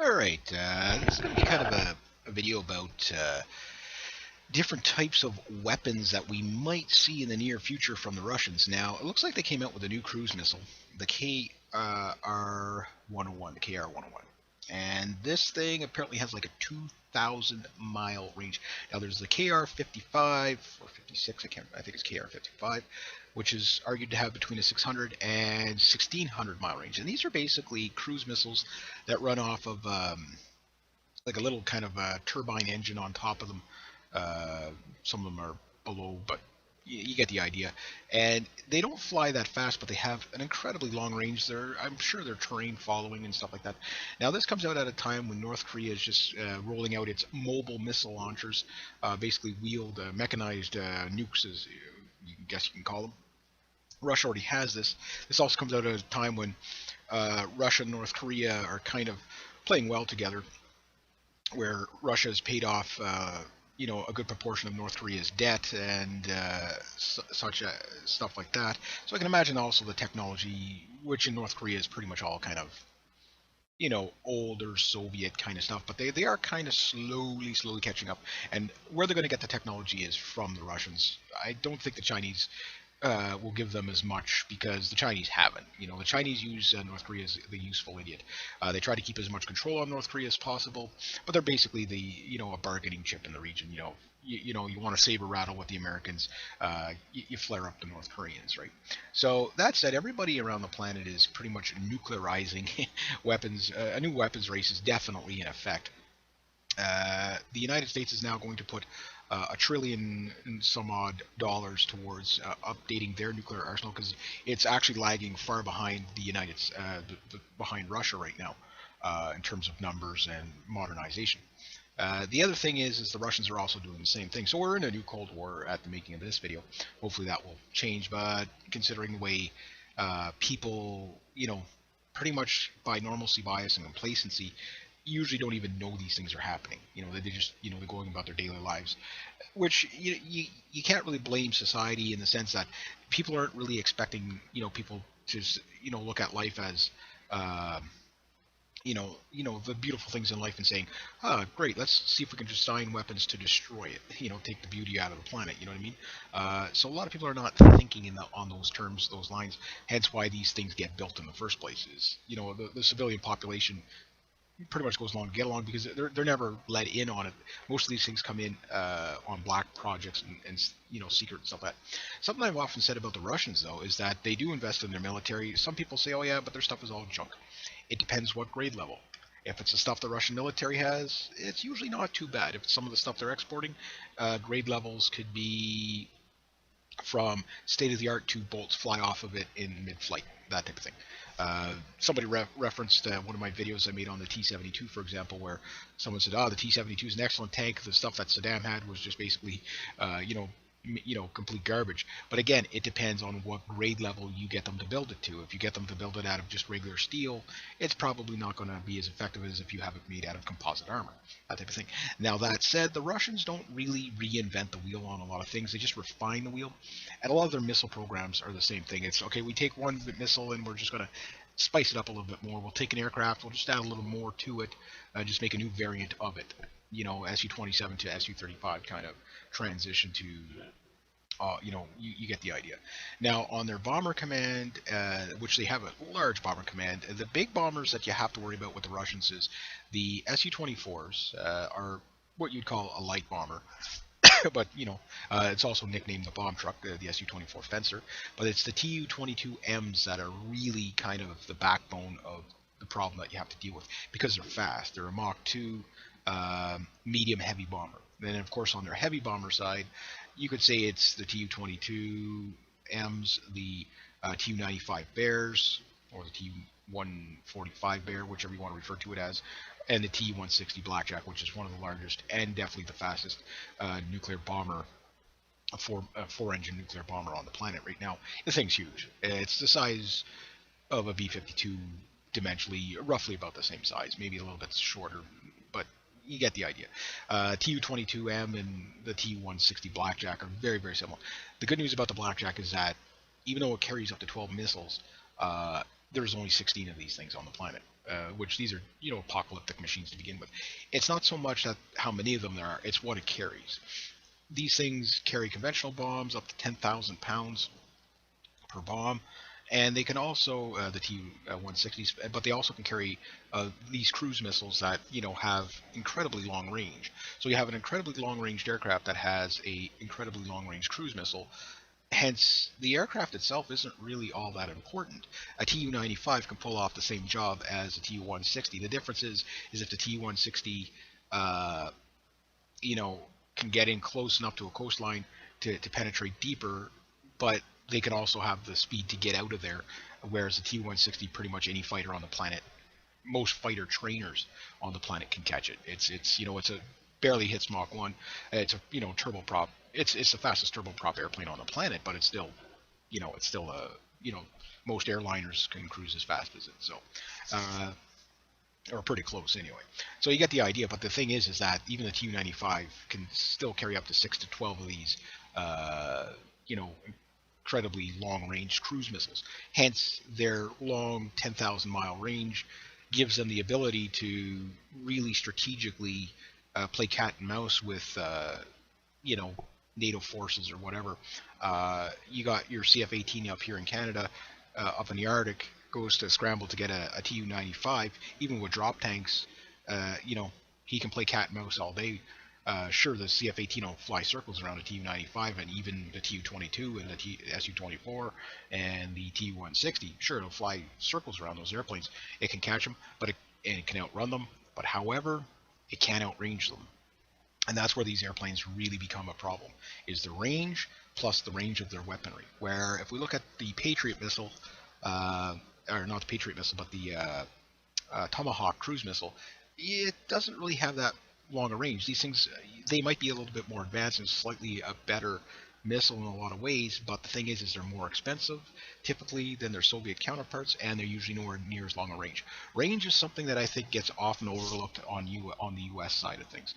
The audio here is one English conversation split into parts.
All right, this is going to be kind of a video about different types of weapons that we might see in the near future from the Russians. Now, it looks like they came out with a new cruise missile, the KR-101, the KR-101. And this thing apparently has like a 2,000-mile range. Now, there's the KR-55 or 56, I think it's KR-55, which is argued to have between a 600 and 1,600-mile range. And these are basically cruise missiles that run off of like a little kind of a turbine engine on top of them. Some of them are below, but you get the idea. And they don't fly that fast, but they have an incredibly long range. I'm sure they're terrain following and stuff like that. Now, this comes out at a time when North Korea is just rolling out its mobile missile launchers, basically wheeled, mechanized nukes, as you guess you can call them. Russia already has this. This also comes out at a time when Russia and North Korea are kind of playing well together, where Russia has paid off, a good proportion of North Korea's debt and such stuff like that. So I can imagine also the technology, which in North Korea is pretty much all kind of, older Soviet kind of stuff, but they are kind of slowly catching up. And where they're going to get the technology is from the Russians. I don't think the Chinese will give them as much because the Chinese haven't. The Chinese use North Korea as the useful idiot. They try to keep as much control on North Korea as possible, but they're basically a bargaining chip in the region. You want to saber rattle with the Americans, you flare up the North Koreans, right? So that said, everybody around the planet is pretty much nuclearizing weapons. A new weapons race is definitely in effect. The United States is now going to put $1 trillion and some odd dollars towards updating their nuclear arsenal because it's actually lagging far behind behind Russia right now in terms of numbers and modernization. The other thing is the Russians are also doing the same thing. So we're in a new Cold War at the making of this video. Hopefully that will change. But considering the way people, pretty much by normalcy bias and complacency, usually don't even know these things are happening. They just, they're going about their daily lives, which you can't really blame society in the sense that people aren't really expecting, people to, look at life as, the beautiful things in life and saying, great, let's see if we can design weapons to destroy it, take the beauty out of the planet, you know what I mean? So a lot of people are not thinking on those terms, those lines, hence why these things get built in the first place is, the civilian population pretty much goes along to get along because they're never let in on it. Most of these things come in on black projects and secret and stuff like that. Something I've often said about the Russians though is that they do invest in their military. Some people say, oh yeah, but their stuff is all junk. It depends what grade level. If it's the stuff the Russian military has, it's usually not too bad. If it's some of the stuff they're exporting, grade levels could be from state of the art to bolts fly off of it in mid-flight, that type of thing. Somebody referenced one of my videos I made on the T-72, for example, where someone said, the T-72 is an excellent tank. The stuff that Saddam had was just basically, complete garbage. But again, it depends on what grade level you get them to build it to. If you get them to build it out of just regular steel, it's probably not going to be as effective as if you have it made out of composite armor, that type of thing. Now, that said, the Russians don't really reinvent the wheel on a lot of things. They just refine the wheel. And a lot of their missile programs are the same thing. It's, okay, we take one missile and we're just going to spice it up a little bit more. We'll take an aircraft, we'll just add a little more to it, just make a new variant of it. Su-27 to Su-35 kind of transition to, you get the idea. Now, on their bomber command, which they have a large bomber command, the big bombers that you have to worry about with the Russians is the Su-24s are what you'd call a light bomber. But it's also nicknamed the bomb truck, the Su-24 Fencer. But it's the Tu-22Ms that are really kind of the backbone of the problem that you have to deal with because they're fast. They're a Mach 2 medium heavy bomber. Then of course on their heavy bomber side, you could say it's the Tu-22Ms, the Tu-95 Bears, or the Tu-145 Bear, whichever you want to refer to it as, and the Tu-160 Blackjack, which is one of the largest and definitely the fastest nuclear bomber, a four-engine nuclear bomber on the planet right now. The thing's huge. It's the size of a B-52 dimensionally, roughly about the same size, maybe a little bit shorter, but you get the idea. Tu-22M and the Tu-160 Blackjack are very, very similar. The good news about the Blackjack is that even though it carries up to 12 missiles, there's only 16 of these things on the planet. which these are, apocalyptic machines to begin with. It's not so much that how many of them there are; it's what it carries. These things carry conventional bombs up to 10,000 pounds per bomb, and they can also the T-160s, but they also can carry these cruise missiles that have incredibly long range. So you have an incredibly long-range aircraft that has a incredibly long-range cruise missile. Hence, the aircraft itself isn't really all that important. A Tu-95 can pull off the same job as a Tu-160. The difference is if the Tu-160, you know, can get in close enough to a coastline to penetrate deeper, but they can also have the speed to get out of there. Whereas the T-160, pretty much any fighter on the planet, most fighter trainers on the planet can catch it. It's a barely hits Mach 1. It's a turboprop. It's the fastest turboprop airplane on the planet, but it's still a most airliners can cruise as fast as it. So. Or pretty close anyway. So you get the idea. But the thing is that even the Tu-95 can still carry up to 6 to 12 of these, incredibly long-range cruise missiles. Hence, their long 10,000-mile range gives them the ability to really strategically play cat and mouse with, NATO forces or whatever. You got your CF-18 up here in Canada, up in the Arctic, goes to scramble to get a Tu-95, even with drop tanks, he can play cat and mouse all day. Sure, the CF-18 will fly circles around the Tu-95 and even the Tu-22 and the Su-24 and the Tu-160. Sure, it'll fly circles around those airplanes. It can catch them, and it can outrun them. But however, it can't outrange them. And that's where these airplanes really become a problem, is the range plus the range of their weaponry. Where if we look at the Patriot missile, or not the Patriot missile, but the Tomahawk cruise missile, it doesn't really have that long a range. These things, they might be a little bit more advanced and slightly a better missile in a lot of ways, but the thing is they're more expensive typically than their Soviet counterparts, and they're usually nowhere near as long a range. Range is something that I think gets often overlooked on the U.S. side of things.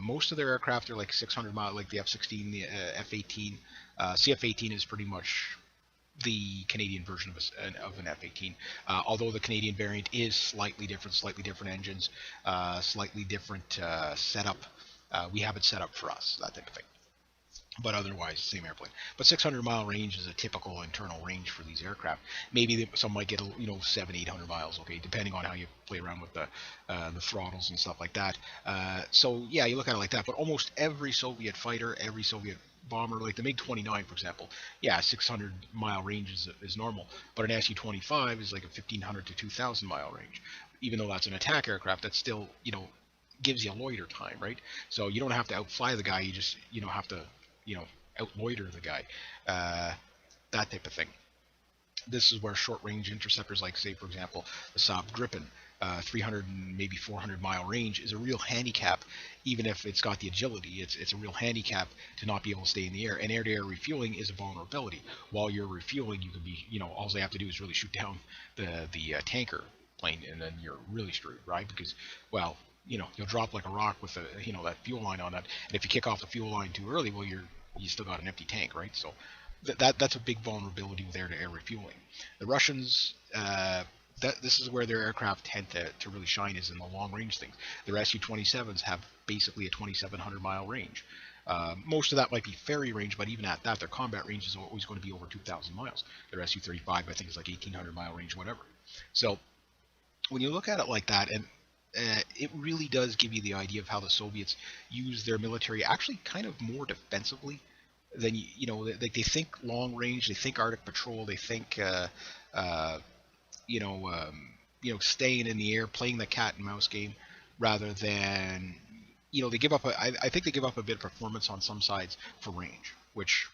Most of their aircraft are like 600 mile, like the F-16, the F-18. CF-18 is pretty much the Canadian version of an F-18, although the Canadian variant is slightly different engines, slightly different setup. We have it set up for us, that type of thing. But otherwise, same airplane. But 600-mile range is a typical internal range for these aircraft. Maybe some might get 700-800 miles, okay, depending on how you play around with the throttles and stuff like that. So yeah, you look at it like that. But almost every Soviet fighter, every Soviet bomber, like the MiG-29, for example, yeah, 600-mile range is normal. But an Su-25 is like a 1,500 to 2,000-mile range. Even though that's an attack aircraft, that's still gives you a loiter time, right? So you don't have to outfly the guy. You just have to out-loiter the guy, that type of thing. This is where short-range interceptors, like, say, for example, the Saab Gripen, 300 and maybe 400-mile range is a real handicap. Even if it's got the agility, it's a real handicap to not be able to stay in the air. And air-to-air refueling is a vulnerability. While you're refueling, you can be, all they have to do is really shoot down the tanker plane, and then you're really screwed, right? Because, well, you'll drop like a rock with that fuel line on that, and if you kick off the fuel line too early, well, you still got an empty tank, right? So that's a big vulnerability with air-to-air refueling. The Russians, this is where their aircraft tend to really shine, is in the long-range things. Their Su-27s have basically a 2,700-mile range. Most of that might be ferry range, but even at that, their combat range is always going to be over 2,000 miles. Their Su-35, I think, is like 1,800-mile range, whatever. So when you look at it like that, and it really does give you the idea of how the Soviets use their military actually kind of more defensively than they think long range, they think Arctic patrol, they think staying in the air, playing the cat and mouse game, rather than they give up. I think they give up a bit of performance on some sides for range, which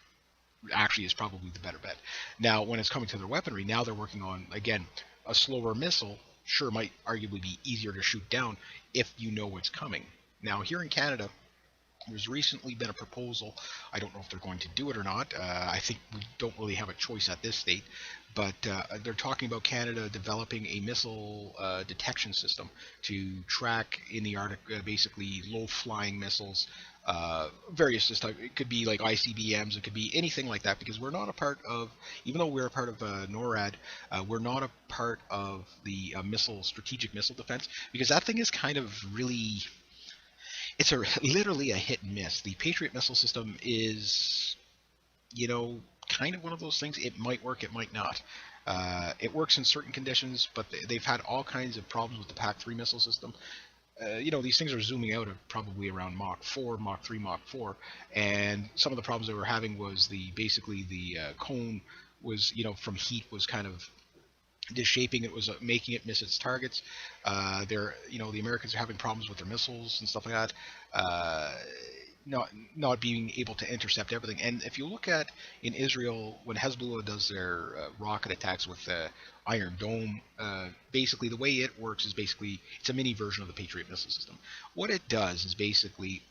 actually is probably the better bet. Now, when it's coming to their weaponry, now they're working on, again, a slower missile. Sure, might arguably be easier to shoot down if you know what's coming. Now, here in Canada, There's recently been a proposal. I don't know if they're going to do it or not. I think we don't really have a choice at this state, but they're talking about Canada developing a missile detection system to track in the Arctic basically low-flying missiles. Various this type. It could be like ICBMs. It could be anything like that because we're not a part of, even though we're a part of NORAD, we're not a part of the strategic missile defense because that thing is kind of really it's a literally a hit and miss. The Patriot missile system is, kind of one of those things. It might work, it might not. It works in certain conditions, but they've had all kinds of problems with the PAC-3 missile system. These things are zooming out at probably around Mach 4, Mach 3, Mach 4, and some of the problems they were having was basically the cone was, from heat was kind of shaping it was making it miss its targets. The Americans are having problems with their missiles and stuff like that. Not being able to intercept everything. And if you look at in Israel when Hezbollah does their rocket attacks with Iron Dome, basically the way it works is basically it's a mini version of the Patriot missile system. What it does is basically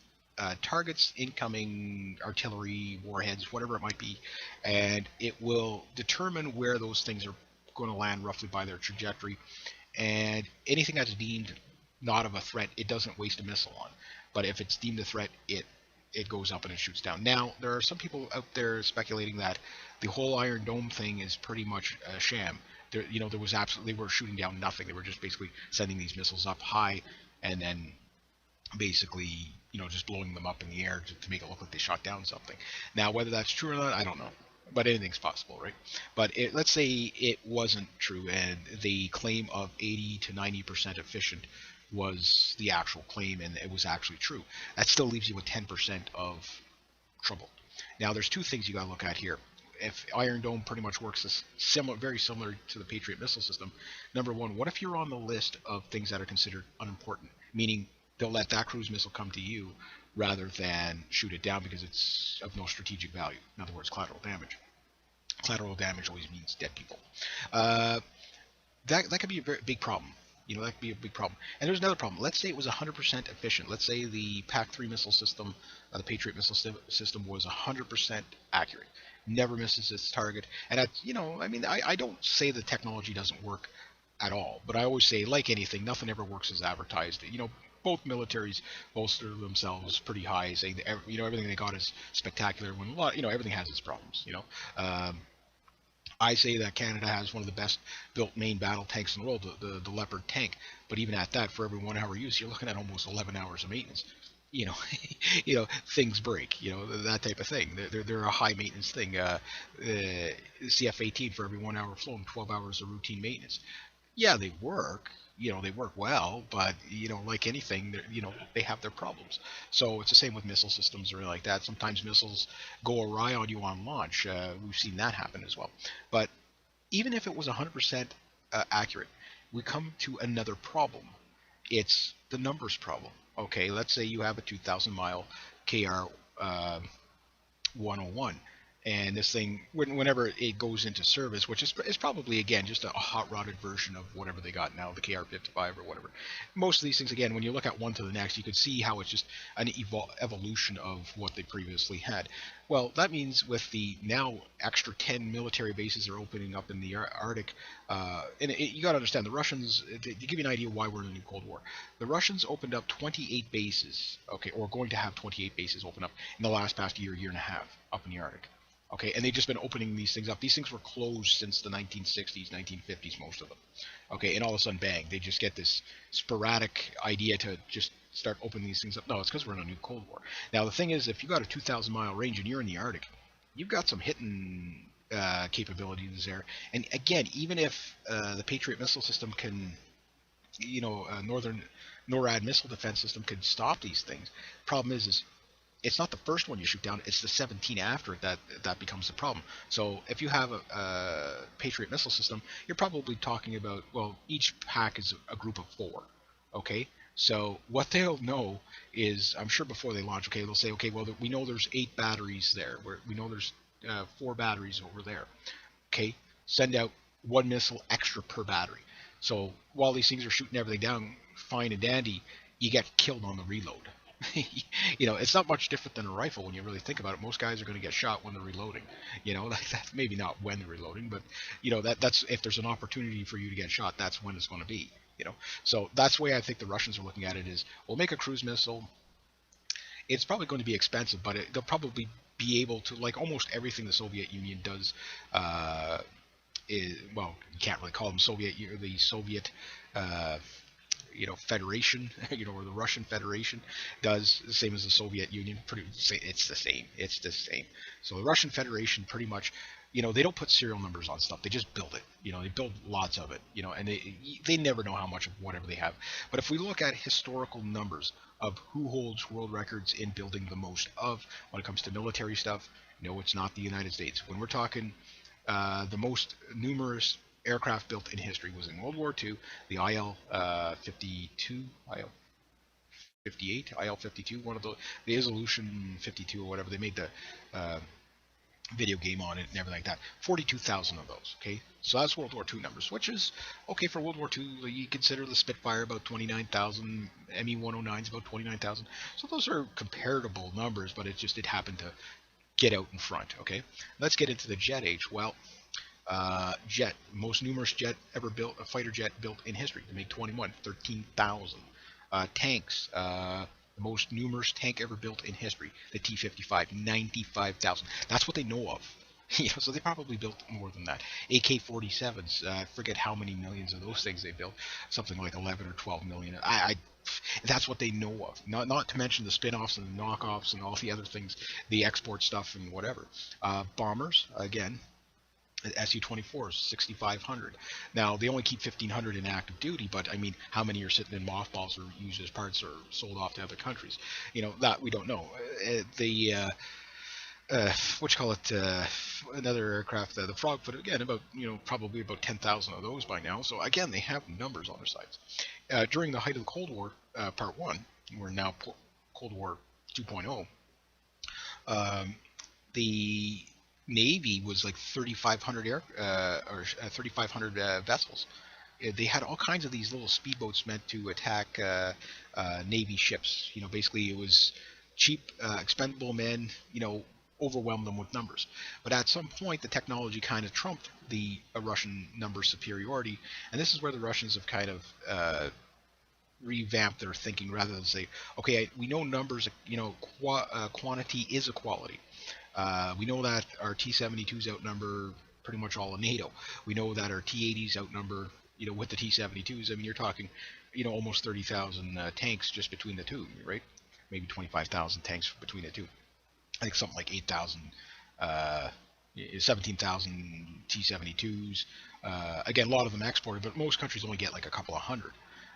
targets incoming artillery, warheads, whatever it might be, and it will determine where those things are going to land roughly by their trajectory, and anything that's deemed not of a threat, it doesn't waste a missile on. But if it's deemed a threat, it goes up and it shoots down. Now, there are some people out there speculating that the whole Iron Dome thing is pretty much a sham. There was absolutely, they were shooting down nothing. They were just basically sending these missiles up high and then basically, just blowing them up in the air to make it look like they shot down something. Now, whether that's true or not, I don't know. But anything's possible, right? But let's say it wasn't true, and the claim of 80 to 90% efficient was the actual claim, and it was actually true. That still leaves you with 10% of trouble. Now, there's two things you got to look at here. If Iron Dome pretty much works very similar to the Patriot missile system, number one, what if you're on the list of things that are considered unimportant? Meaning they'll let that cruise missile come to you rather than shoot it down because it's of no strategic value. In other words, collateral damage. Collateral damage always means dead people. That could be a very big problem. That could be a big problem. And there's another problem. Let's say it was 100% efficient. Let's say the PAC-3 missile system, the Patriot missile system, was 100% accurate. Never misses its target. And I don't say the technology doesn't work at all, but I always say, like anything, nothing ever works as advertised. Both militaries bolster themselves pretty high, saying that everything they got is spectacular. When everything has its problems. I say that Canada has one of the best built main battle tanks in the world, the Leopard tank. But even at that, for every 1 hour use, you're looking at almost 11 hours of maintenance. Things break. That type of thing. They're a high maintenance thing. CF-18 for every 1 hour flown, 12 hours of routine maintenance. Yeah, they work. They work well, but like anything, they have their problems. So it's the same with missile systems or like that. Sometimes missiles go awry on you on launch. We've seen that happen as well. But even if it was 100% accurate, we come to another problem. It's the numbers problem. Okay, let's say you have a 2,000 mile KR 101. And this thing, whenever it goes into service, which is probably, again, just a hot-rodded version of whatever they got now, the KR-55 or whatever. Most of these things, again, when you look at one to the next, you could see how it's just an evolution of what they previously had. Well, that means with the now extra 10 military bases are opening up in the Arctic, you got to understand, the Russians, to give you an idea why we're in a new Cold War, the Russians opened up 28 bases, okay, or going to have 28 bases open up in the past year and a half up in the Arctic. Okay, and they've just been opening these things up. These things were closed since the 1960s, 1950s, most of them. Okay, and all of a sudden, bang, they just get this sporadic idea to just start opening these things up. No, it's because we're in a new Cold War. Now, the thing is, if you got a 2,000 mile range and you're in the Arctic, you've got some hitting capabilities there. And again, even if the Patriot missile system can, Northern NORAD missile defense system can stop these things, problem is it's not the first one you shoot down, it's the 17 after it that becomes the problem. So if you have a Patriot missile system, you're probably talking about, well, each pack is a group of 4, okay? So what they'll know is, I'm sure before they launch, okay, they'll say, okay, well, we know there's 8 batteries there. We know there's 4 batteries over there. Okay, send out 1 missile extra per battery. So while these things are shooting everything down, fine and dandy, you get killed on the reload. It's not much different than a rifle when you really think about it. Most guys are going to get shot when they're reloading. Like that, maybe not when they're reloading, but that's if there's an opportunity for you to get shot, that's when it's going to be. So that's the way I think the Russians are looking at it is, we'll make a cruise missile. It's probably going to be expensive, but they'll probably be able to, like almost everything the Soviet Union does. Well, you can't really call them Soviet, the Soviet federation, or the Russian Federation does the same as the Soviet Union. It's the same. It's the same. So the Russian Federation pretty much, they don't put serial numbers on stuff. They just build it. They build lots of it. And they never know how much of whatever they have. But if we look at historical numbers of who holds world records in building the most of when it comes to military stuff, no, it's not the United States. When we're talking the most numerous aircraft built in history was in World War II, the IL-52, IL-58, IL-52, one of the Ilyushin 52 or whatever. They made the video game on it and everything like that. 42,000 of those. Okay, so that's World War II numbers, which is okay for World War II. You consider the Spitfire about 29,000, Me-109s about 29,000. So those are comparable numbers, but it happened to get out in front. Okay, let's get into the jet age. Well, jet, most numerous jet ever built, a fighter jet built in history. The MiG-21, 13,000. Tanks, the most numerous tank ever built in history, the T-55, 95,000. That's what they know of. So they probably built more than that. AK-47s, I forget how many millions of those things they built, something like 11 or 12 million. That's what they know of. Not to mention the spin-offs and the knockoffs and all the other things, the export stuff and whatever. Bombers, again, Su-24s, 6,500. Now, they only keep 1,500 in active duty, but, I mean, how many are sitting in mothballs or used as parts or sold off to other countries? That we don't know. What you call it, another aircraft, the Frogfoot, again, probably about 10,000 of those by now. So, again, they have numbers on their sides. During the height of the Cold War, Part 1, we're now Cold War 2.0, the Navy was like 3,500 vessels. They had all kinds of these little speedboats meant to attack Navy ships. Basically it was cheap, expendable men. Overwhelm them with numbers. But at some point, the technology kind of trumped the Russian number superiority, and this is where the Russians have kind of revamp their thinking rather than say, okay, we know numbers, quantity is a quality. We know that our T-72s outnumber pretty much all of NATO. We know that our T-80s outnumber, with the T-72s, I mean, you're talking, almost 30,000 tanks just between the two, right? Maybe 25,000 tanks between the two. I think something like 8,000, 17,000 T-72s. Again, a lot of them exported, but most countries only get like a couple of hundred.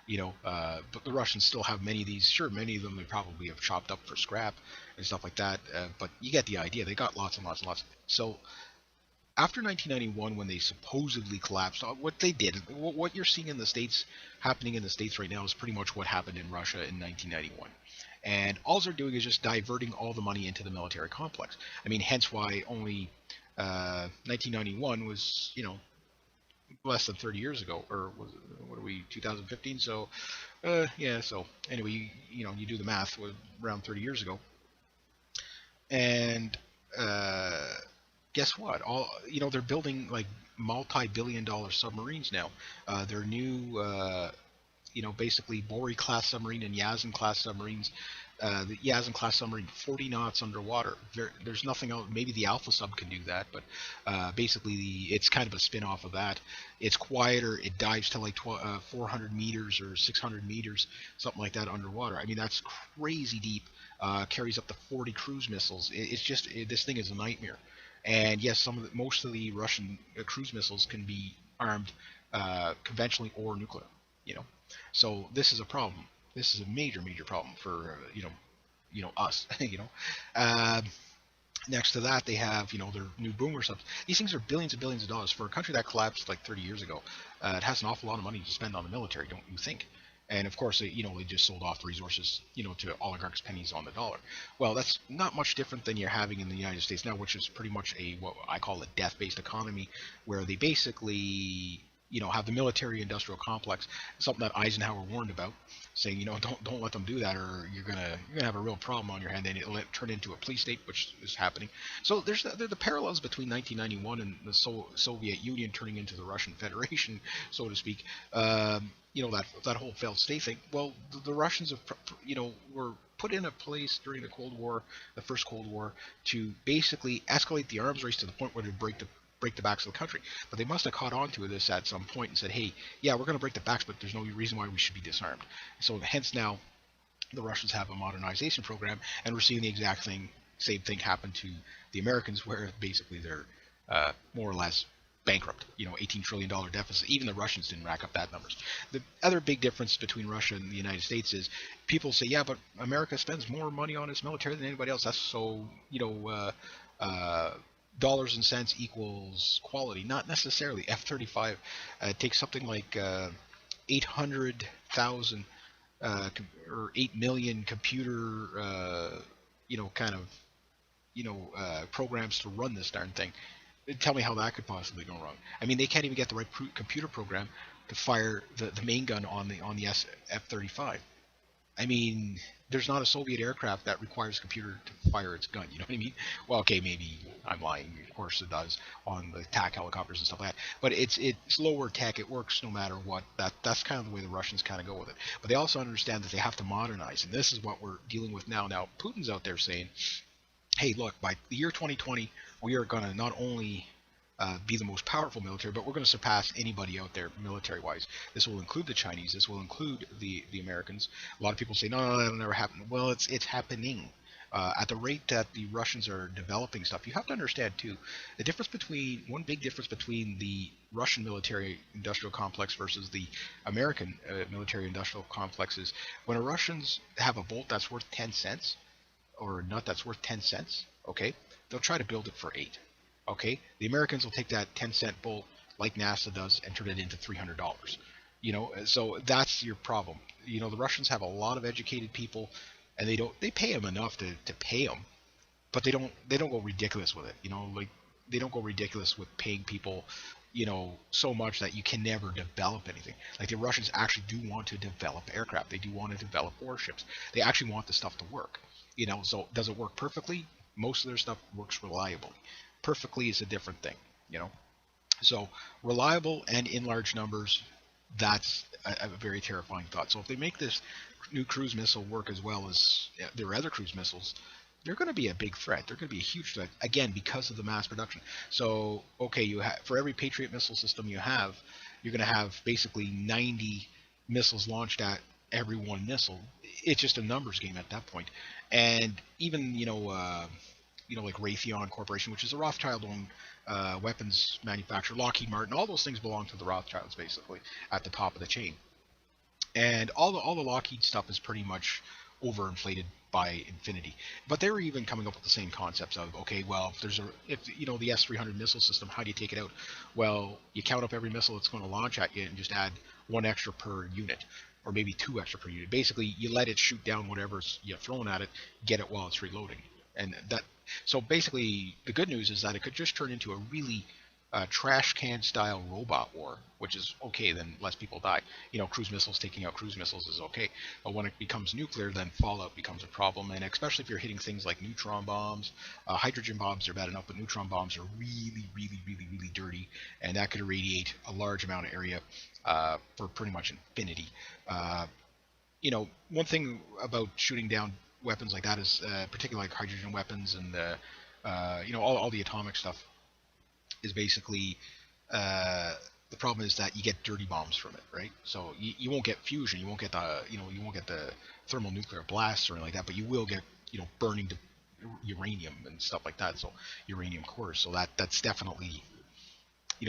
But the Russians still have many of these. Sure, many of them they probably have chopped up for scrap and stuff like that. But you get the idea. They got lots and lots and lots. So after 1991, when they supposedly collapsed, what they did, what you're seeing in the States, happening in the States right now, is pretty much what happened in Russia in 1991. And all they're doing is just diverting all the money into the military complex. I mean, hence why only 1991 was, less than 30 years ago, or what are we, 2015? So, yeah. So anyway, you do the math. Around 30 years ago, and guess what? They're building like multi-billion-dollar submarines now. They're new, basically Bori class submarine and Yassin class submarines. The Yassin class submarine, 40 knots underwater. There's nothing else. Maybe the Alpha sub can do that, but basically it's kind of a spin-off of that. It's quieter. It dives to like 400 meters or 600 meters, something like that underwater. I mean, that's crazy deep. Carries up to 40 cruise missiles. This thing is a nightmare. And yes, most of the Russian cruise missiles can be armed conventionally or nuclear. So this is a problem. This is a major, major problem for us. Next to that, they have their new boomer subs. These things are billions and billions of dollars for a country that collapsed like 30 years ago. It has an awful lot of money to spend on the military, don't you think? And of course, they just sold off the resources, to oligarchs' pennies on the dollar. Well, that's not much different than you're having in the United States now, which is pretty much what I call a death-based economy, where they basically have the military-industrial complex, something that Eisenhower warned about, saying, don't let them do that, or you're gonna have a real problem on your hand, and it'll turn into a police state, which is happening. So there are the parallels between 1991 and the Soviet Union turning into the Russian Federation, so to speak. That whole failed state thing. Well, the Russians have, were put in a place during the Cold War, the first Cold War, to basically escalate the arms race to the point where they break the backs of the country. But they must have caught on to this at some point and said, hey, yeah, we're going to break the backs, but there's no reason why we should be disarmed. So hence now the Russians have a modernization program, and we're seeing the same thing happen to the Americans, where basically they're more or less bankrupt. $18 trillion deficit. Even the Russians didn't rack up that numbers. The other big difference between Russia and the United States is people say, yeah, but America spends more money on its military than anybody else. That's so, dollars and cents equals quality. Not necessarily. F-35 takes something like 800,000 or 8 million computer, programs to run this darn thing. Tell me how that could possibly go wrong. I mean, they can't even get the right computer program to fire the main gun on the F-35. I mean, there's not a Soviet aircraft that requires a computer to fire its gun. You know what I mean? Well, okay, maybe I'm lying. Of course it does on the attack helicopters and stuff like that. But it's lower tech. It works no matter what. That's kind of the way the Russians kind of go with it. But they also understand that they have to modernize, and this is what we're dealing with now. Now, Putin's out there saying, hey, look, by the year 2020, we are going to not only be the most powerful military, but we're going to surpass anybody out there military-wise. This will include the Chinese. This will include the Americans. A lot of people say, no, that'll never happen. Well, it's happening. At the rate that the Russians are developing stuff, you have to understand, too, one big difference between the Russian military-industrial complex versus the American military-industrial complex is when the Russians have a bolt that's worth 10 cents, or a nut that's worth 10 cents, okay, they'll try to build it for 8. Okay, the Americans will take that 10-cent bolt like NASA does and turn it into $300. So that's your problem. The Russians have a lot of educated people, and they pay them enough to pay them, but they don't go ridiculous with it. Like they don't go ridiculous with paying people, so much that you can never develop anything. Like the Russians actually do want to develop aircraft. They do want to develop warships. They actually want the stuff to work. So does it work perfectly? Most of their stuff works reliably. Perfectly is a different thing, So reliable and in large numbers, that's a very terrifying thought. So if they make this new cruise missile work as well as their other cruise missiles, they're going to be a big threat. They're going to be a huge threat, again, because of the mass production. So, okay, for every Patriot missile system you have, you're going to have basically 90 missiles launched at every one missile. It's just a numbers game at that point. And even, like Raytheon Corporation, which is a Rothschild-owned weapons manufacturer, Lockheed Martin, all those things belong to the Rothschilds, basically, at the top of the chain. And all the Lockheed stuff is pretty much overinflated by infinity. But they were even coming up with the same concepts of, okay, well, if the S-300 missile system, how do you take it out? Well, you count up every missile that's going to launch at you and just add one extra per unit, or maybe two extra per unit. Basically, you let it shoot down whatever's you're throwing at it, get it while it's reloading. And so basically, the good news is that it could just turn into a really trash can style robot war, which is okay, then less people die. Cruise missiles taking out cruise missiles is okay. But when it becomes nuclear, then fallout becomes a problem. And especially if you're hitting things like neutron bombs, hydrogen bombs are bad enough, but neutron bombs are really, really, really, really dirty. And that could irradiate a large amount of area for pretty much infinity. One thing about shooting down weapons like that is, particularly like hydrogen weapons and all the atomic stuff, is basically the problem is that you get dirty bombs from it, right? So you won't get fusion, you won't get the thermonuclear blasts or anything like that, but you will get burning to uranium and stuff like that. So uranium cores. So that's definitely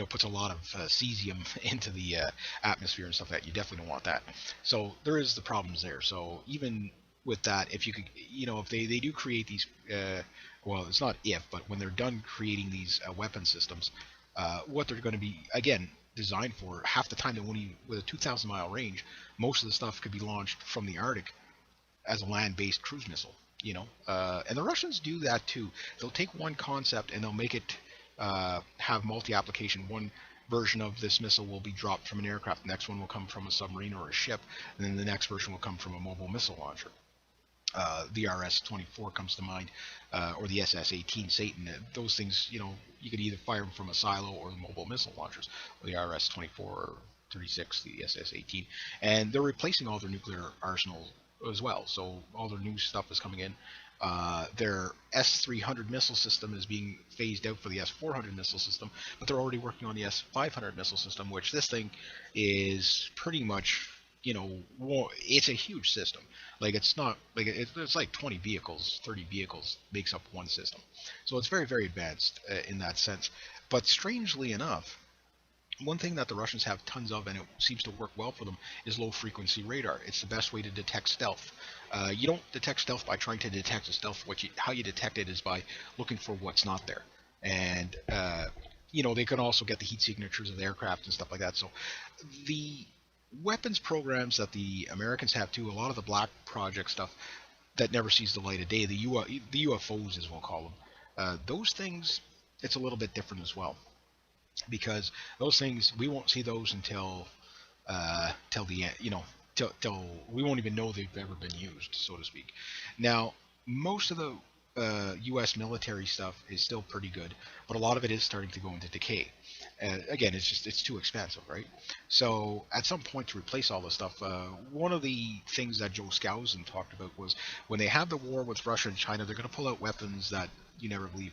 puts a lot of cesium into the atmosphere and stuff like that. You definitely don't want that. So there is the problems there. So even with that, if you could, if they do create these, well, it's not if, but when they're done creating these weapon systems, what they're going to be, again, designed for, half the time they won't even, with a 2,000 mile range, most of the stuff could be launched from the Arctic as a land-based cruise missile, and the Russians do that too. They'll take one concept and they'll make it have multi-application. One version of this missile will be dropped from an aircraft. The next one will come from a submarine or a ship, and then the next version will come from a mobile missile launcher. The RS-24 comes to mind, or the SS-18 Satan. Those things, you could either fire them from a silo or the mobile missile launchers, or the RS-24 or 36, the SS-18, and they're replacing all their nuclear arsenal as well. So all their new stuff is coming in. Their S-300 missile system is being phased out for the S-400 missile system, but they're already working on the S-500 missile system, which this thing is pretty much, it's a huge system. Like it's not like it's like 20 vehicles, 30 vehicles makes up one system. So it's very, very advanced in that sense. But strangely enough, one thing that the Russians have tons of, and it seems to work well for them, is low frequency radar. It's the best way to detect stealth. You don't detect stealth by trying to detect a stealth. How you detect it is by looking for what's not there. And they can also get the heat signatures of the aircraft and stuff like that. So the weapons programs that the Americans have too, a lot of the Black Project stuff that never sees the light of day, the UFOs as we'll call them, those things, it's a little bit different as well, because those things we won't see those until till the end, till we won't even know they've ever been used, so to speak. Now, most of the U.S. military stuff is still pretty good, but a lot of it is starting to go into decay. Again, it's too expensive, right? So at some point to replace all this stuff, one of the things that Joe Skousen talked about was when they have the war with Russia and China, they're going to pull out weapons that you never believe.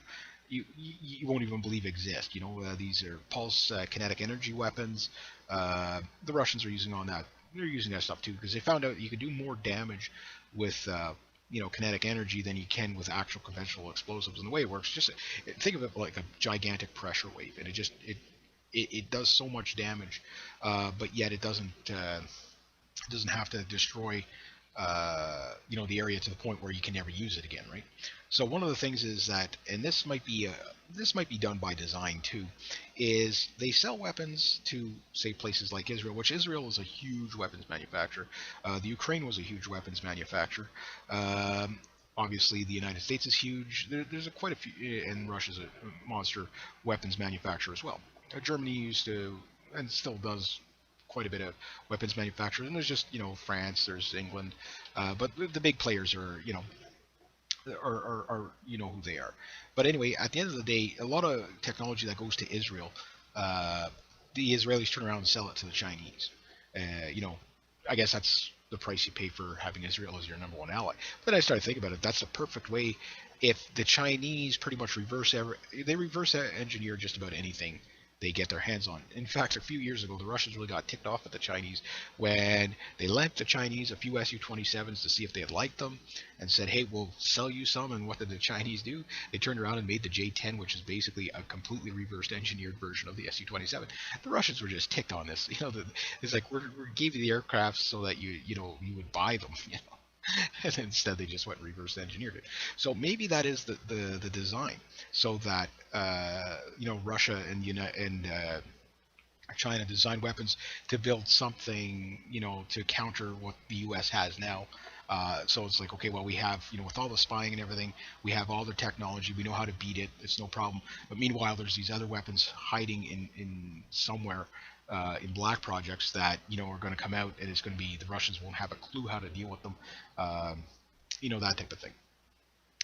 You won't even believe exist. These are pulse kinetic energy weapons. The Russians are using on that. They're using that stuff too because they found out you could do more damage with kinetic energy than you can with actual conventional explosives. And the way it works, just think of it like a gigantic pressure wave, and it does so much damage, but yet it doesn't have to destroy the area to the point where you can never use it again, right? So one of the things is that, and this might be done by design too, is they sell weapons to say places like Israel, which Israel is a huge weapons manufacturer. The Ukraine was a huge weapons manufacturer. Obviously, the United States is huge. There's quite a few, and Russia's a monster weapons manufacturer as well. Germany used to, and still does, quite a bit of weapons manufacturers, and there's just France, there's England, but the big players are who they are. But anyway, at the end of the day, a lot of technology that goes to Israel, the Israelis turn around and sell it to the Chinese. I guess that's the price you pay for having Israel as your number one ally. But then I started thinking about it. That's the perfect way. If the Chinese pretty much reverse engineer just about anything they get their hands on. In fact, a few years ago, the Russians really got ticked off at the Chinese when they lent the Chinese a few Su-27s to see if they had liked them and said, hey, we'll sell you some. And what did the Chinese do? They turned around and made the J-10, which is basically a completely reversed engineered version of the Su-27. The Russians were just ticked on this. It's like we gave you the aircraft so that you would buy them. And instead they just went reverse engineered it. So maybe that is the design, so that Russia and China design weapons to build something to counter what the U.S. has now. So it's like, okay, well, we have, with all the spying and everything, we have all the technology, we know how to beat it, it's no problem. But meanwhile, there's these other weapons hiding in somewhere in black projects that are going to come out, and it's going to be, the Russians won't have a clue how to deal with them, that type of thing.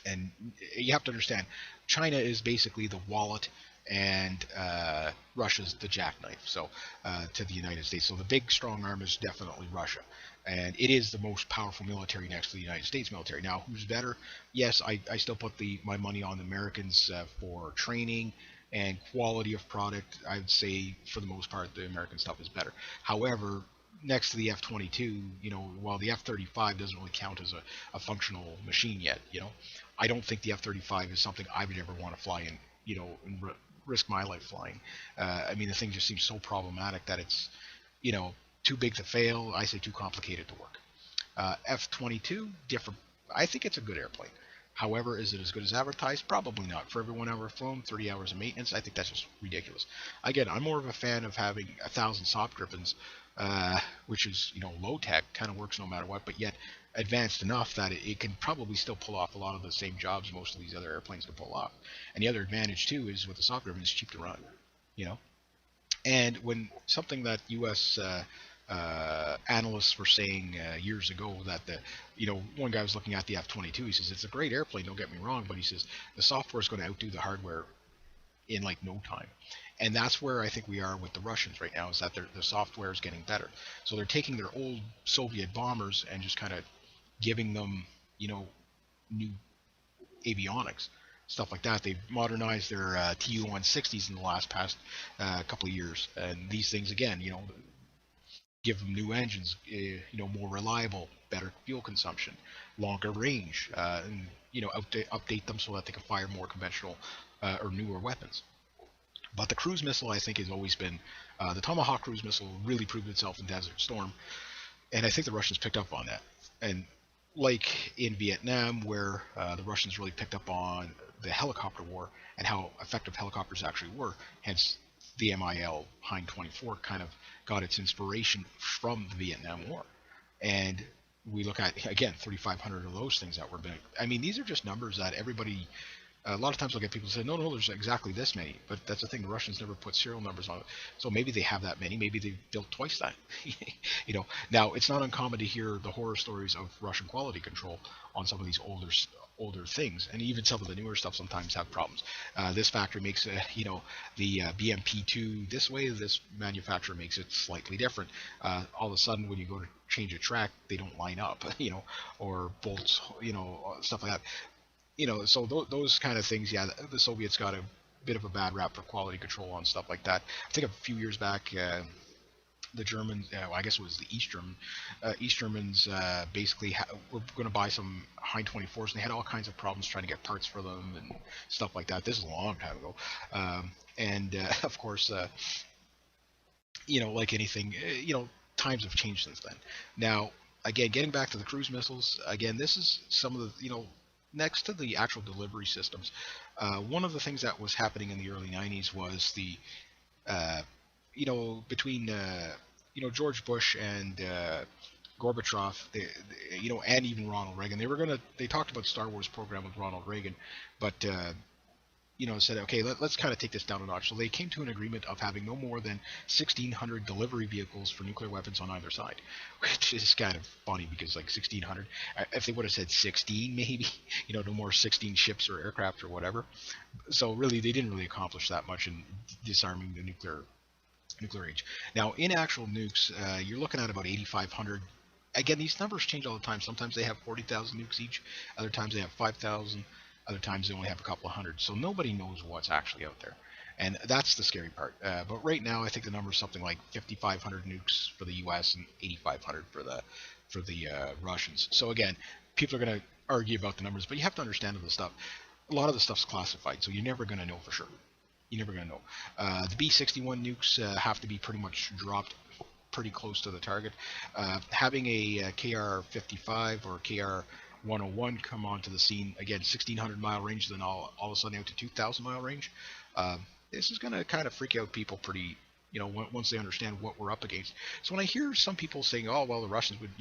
And you have to understand, China is basically the wallet, and Russia's the jackknife. So to the United States. So the big strong arm is definitely Russia, and it is the most powerful military next to the United States military. Now, who's better? Yes, I still put my money on the Americans for training and quality of product. I'd say for the most part the American stuff is better. However, next to the F-22, while the F-35 doesn't really count as a functional machine yet, I don't think the F-35 is something I would ever want to fly in, and risk my life flying. I mean, the thing just seems so problematic that it's, too big to fail. I say too complicated to work. F-22, different. I think it's a good airplane. However, is it as good as advertised? Probably not. For every 1 hour flown, 30 hours of maintenance, I think that's just ridiculous. Again, I'm more of a fan of having 1,000 Sop Griffins, which is, low tech, kind of works no matter what, but yet advanced enough that it can probably still pull off a lot of the same jobs most of these other airplanes can pull off. And the other advantage too is with the Sop Griffin, it's cheap to run, And when something that U.S. Analysts were saying years ago that one guy was looking at the F-22, he says it's a great airplane, don't get me wrong, but he says the software is going to outdo the hardware in like no time. And that's where I think we are with the Russians right now, is that their software is getting better. So they're taking their old Soviet bombers and just kind of giving them, new avionics, stuff like that. They've modernized their Tu-160s in the last past couple of years, and these things again, give them new engines, more reliable, better fuel consumption, longer range, and update them so that they can fire more conventional or newer weapons. But the cruise missile, I think, has always been the Tomahawk cruise missile really proved itself in Desert Storm, and I think the Russians picked up on that. And like in Vietnam, where the Russians really picked up on the helicopter war and how effective helicopters actually were, hence the MIL Hind 24 kind of got its inspiration from the Vietnam War. And we look at, again, 3,500 of those things that were big. I mean, these are just numbers that everybody, a lot of times I'll get people say, no, there's exactly this many. But that's the thing, the Russians never put serial numbers on it. So maybe they have that many. Maybe they built twice that. Now it's not uncommon to hear the horror stories of Russian quality control on some of these older things, and even some of the newer stuff sometimes have problems. This factory makes the BMP2 this way. This manufacturer makes it slightly different. All of a sudden, when you go to change a track, they don't line up, or bolts, stuff like that. So those kind of things, yeah, the Soviets got a bit of a bad rap for quality control on stuff like that. I think a few years back, the Germans, I guess it was the East Germans, basically were going to buy some Hind 24s, and they had all kinds of problems trying to get parts for them and stuff like that. This is a long time ago, and of course, like anything, times have changed since then. Now, again, getting back to the cruise missiles, again, this is some of the, next to the actual delivery systems, one of the things that was happening in the early 90s was the, between, George Bush and Gorbachev, and even Ronald Reagan, they talked about Star Wars program with Ronald Reagan, but said, okay, let's kind of take this down a notch. So they came to an agreement of having no more than 1,600 delivery vehicles for nuclear weapons on either side, which is kind of funny because, like, 1,600, if they would have said 16, maybe, no more 16 ships or aircraft or whatever. So really, they didn't really accomplish that much in disarming the nuclear age. Now, in actual nukes, you're looking at about 8,500. Again, these numbers change all the time. Sometimes they have 40,000 nukes each. Other times they have 5,000. Other times they only have a couple of hundred. So nobody knows what's actually out there. And that's the scary part. But right now, I think the number is something like 5,500 nukes for the U.S. and 8,500 for the Russians. So again, people are going to argue about the numbers, but you have to understand the stuff. A lot of the stuff's classified, so you're never going to know for sure. You're never going to know. The B-61 nukes have to be pretty much dropped pretty close to the target. Having a KR-55 or KR-101 come onto the scene, again, 1,600 mile range, then all of a sudden out to 2,000 mile range. This is going to kind of freak out people pretty, once they understand what we're up against. So when I hear some people saying, oh, well, the Russians would,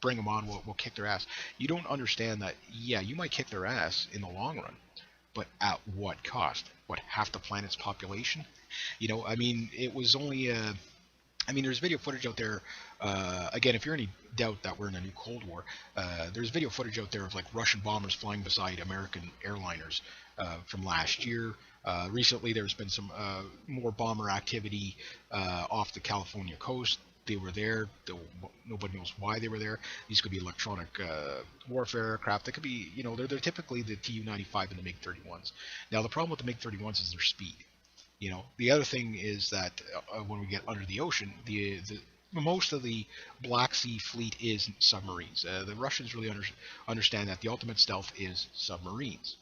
bring them on, we'll kick their ass. You don't understand that, yeah, you might kick their ass in the long run, but at what cost? What, half the planet's population? I mean, it was only there's video footage out there. Again, if you're any doubt that we're in a new Cold War, there's video footage out there of like Russian bombers flying beside American airliners from last year. Recently, there's been some more bomber activity off the California coast. They were there. Nobody knows why they were there. These could be electronic warfare aircraft. They could be, they're typically the Tu-95 and the MiG-31s. Now, the problem with the MiG-31s is their speed. The other thing is that when we get under the ocean, the most of the Black Sea fleet is submarines. The Russians really understand that the ultimate stealth is submarines.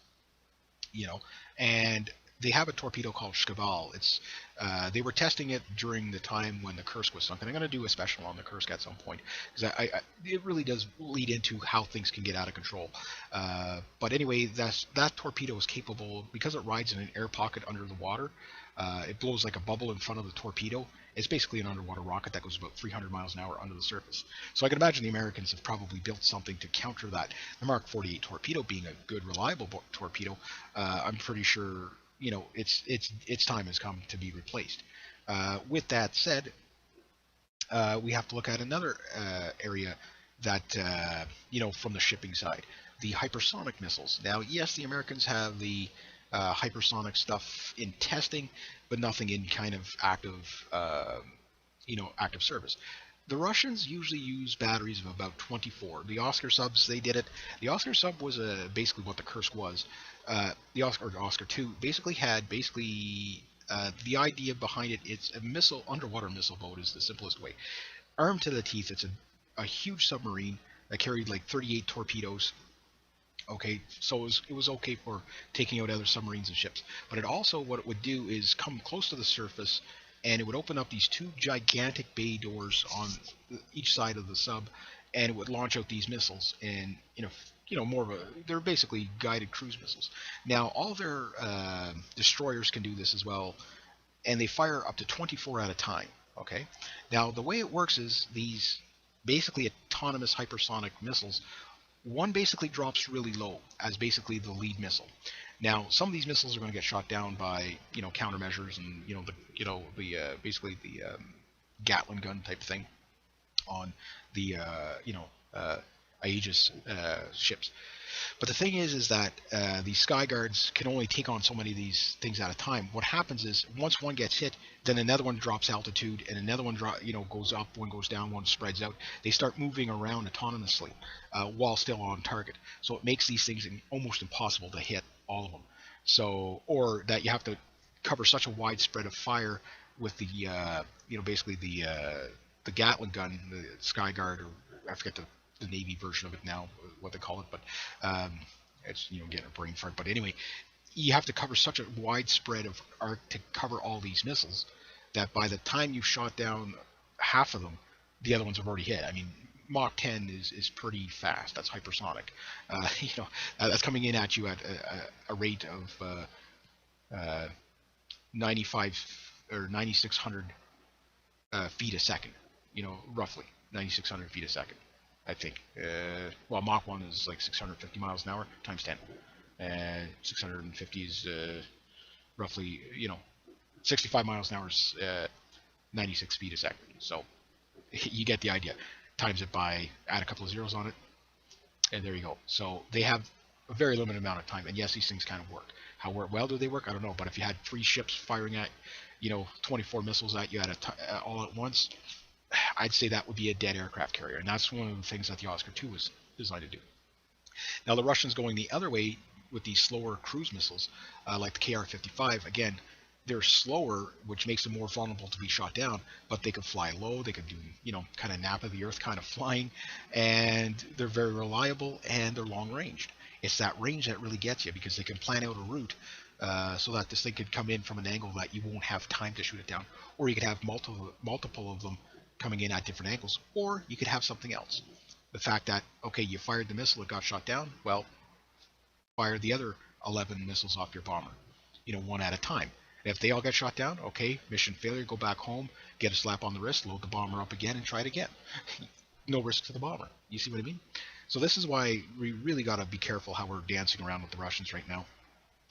And they have a torpedo called Shkval. They were testing it during the time when the Kursk was sunk, and I'm going to do a special on the Kursk at some point because it really does lead into how things can get out of control. But anyway, that torpedo is capable, because it rides in an air pocket under the water. It blows like a bubble in front of the torpedo. It's basically an underwater rocket that goes about 300 miles an hour under the surface. So I can imagine the Americans have probably built something to counter that. The Mark 48 torpedo being a good, reliable torpedo, I'm pretty sure its time has come to be replaced. With that said, we have to look at another area that, from the shipping side, the hypersonic missiles. Now, yes, the Americans have the hypersonic stuff in testing, but nothing in kind of active service. The Russians usually use batteries of about 24. The Oscar subs, they did it. The Oscar sub was basically what the Kursk was. The Oscar 2 basically had the idea behind it. It's a underwater missile boat is the simplest way. Armed to the teeth, it's a huge submarine that carried like 38 torpedoes. Okay, so it was okay for taking out other submarines and ships. But it also, what it would do is come close to the surface, and it would open up these two gigantic bay doors on each side of the sub, and it would launch out these missiles. And more of they're basically guided cruise missiles. Now all their destroyers can do this as well, and they fire up to 24 at a time. Okay, now the way it works is these basically autonomous hypersonic missiles, one basically drops really low as basically the lead missile. Now, some of these missiles are going to get shot down by countermeasures and basically the Gatling gun type thing on the Aegis ships. But the thing is that these Sky Guards can only take on so many of these things at a time. What happens is once one gets hit, then another one drops altitude, and another one goes up, one goes down, one spreads out. They start moving around autonomously while still on target. So it makes these things almost impossible to hit all of them. So, or that you have to cover such a wide spread of fire with the basically the Gatling gun, the Sky Guard, or I forget the Navy version of it now, what they call it, but it's getting a brain fart. But anyway, you have to cover such a wide spread of arc to cover all these missiles that by the time you've shot down half of them, the other ones have already hit. I mean, Mach 10 is pretty fast. That's hypersonic. That's coming in at you at a rate of 95 or 9,600 feet a second. Roughly 9,600 feet a second. I think. Well, Mach 1 is like 650 miles an hour times 10. And 650 is roughly, 65 miles an hour is 96 feet a second. So you get the idea. Times it by, add a couple of zeros on it, and there you go. So they have a very limited amount of time. And yes, these things kind of work. How well do they work? I don't know. But if you had 3 ships firing at, 24 missiles at you all at once, I'd say that would be a dead aircraft carrier, and that's one of the things that the Oscar II was designed to do. Now the Russians going the other way with these slower cruise missiles, like the KR-55, again, they're slower, which makes them more vulnerable to be shot down, but they can fly low, they can do, kind of nap of the earth kind of flying, and they're very reliable, and they're long ranged. It's that range that really gets you, because they can plan out a route so that this thing could come in from an angle that you won't have time to shoot it down, or you could have multiple of them coming in at different angles, or you could have something else. The fact that, okay, you fired the missile, it got shot down, well, fire the other 11 missiles off your bomber, one at a time. And if they all get shot down, okay, mission failure, go back home, get a slap on the wrist, load the bomber up again, and try it again. No risk to the bomber. You see what I mean? So this is why we really got to be careful how we're dancing around with the Russians right now.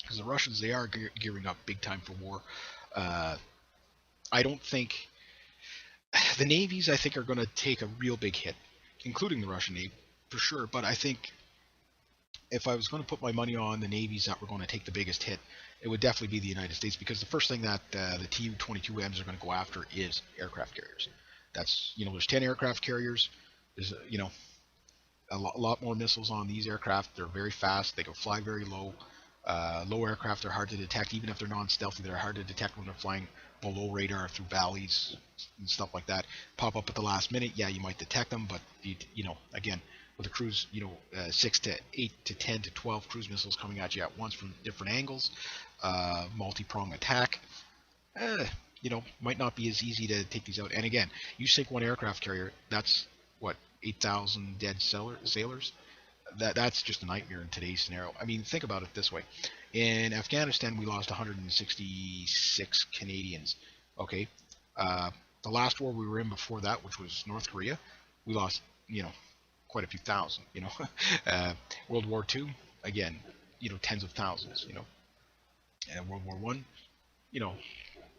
Because the Russians, they are gearing up big time for war. I don't think the navies, I think, are going to take a real big hit, including the Russian Navy, for sure. But I think if I was going to put my money on the navies that were going to take the biggest hit, it would definitely be the United States, because the first thing that the Tu-22Ms are going to go after is aircraft carriers. That's, there's 10 aircraft carriers. There's, a lot more missiles on these aircraft. They're very fast. They can fly very low. Low aircraft are hard to detect, even if they're non-stealthy. They're hard to detect when they're flying below radar through valleys and stuff like that. Pop up at the last minute, yeah, you might detect them, but again, with a cruise, 6 to 8 to 10 to 12 cruise missiles coming at you at once from different angles, multi-prong attack, might not be as easy to take these out. And again, you sink one aircraft carrier, that's what, 8,000 dead sailors. That's just a nightmare in today's scenario. I mean, think about it this way. In Afghanistan, we lost 166 Canadians. Okay, the last war we were in before that, which was North Korea, we lost, quite a few thousand. World War II, again, tens of thousands. And World War I,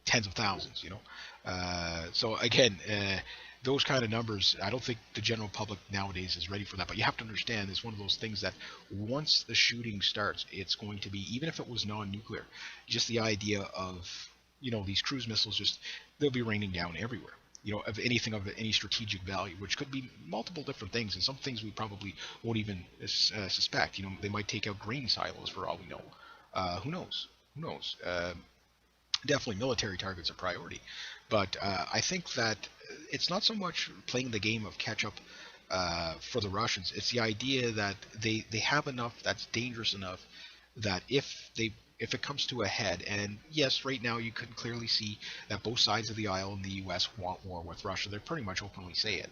tens of thousands, so again, those kind of numbers, I don't think the general public nowadays is ready for that. But you have to understand, it's one of those things that once the shooting starts, it's going to be, even if it was non-nuclear, just the idea of, these cruise missiles, just they'll be raining down everywhere. Of anything of any strategic value, which could be multiple different things, and some things we probably won't even suspect. They might take out grain silos for all we know. Who knows? Who knows? Definitely military targets are priority, but I think that it's not so much playing the game of catch up for the Russians. It's the idea that they have enough that's dangerous enough that if it comes to a head, and yes, right now you can clearly see that both sides of the aisle in the U.S. want war with Russia. They pretty much openly say it.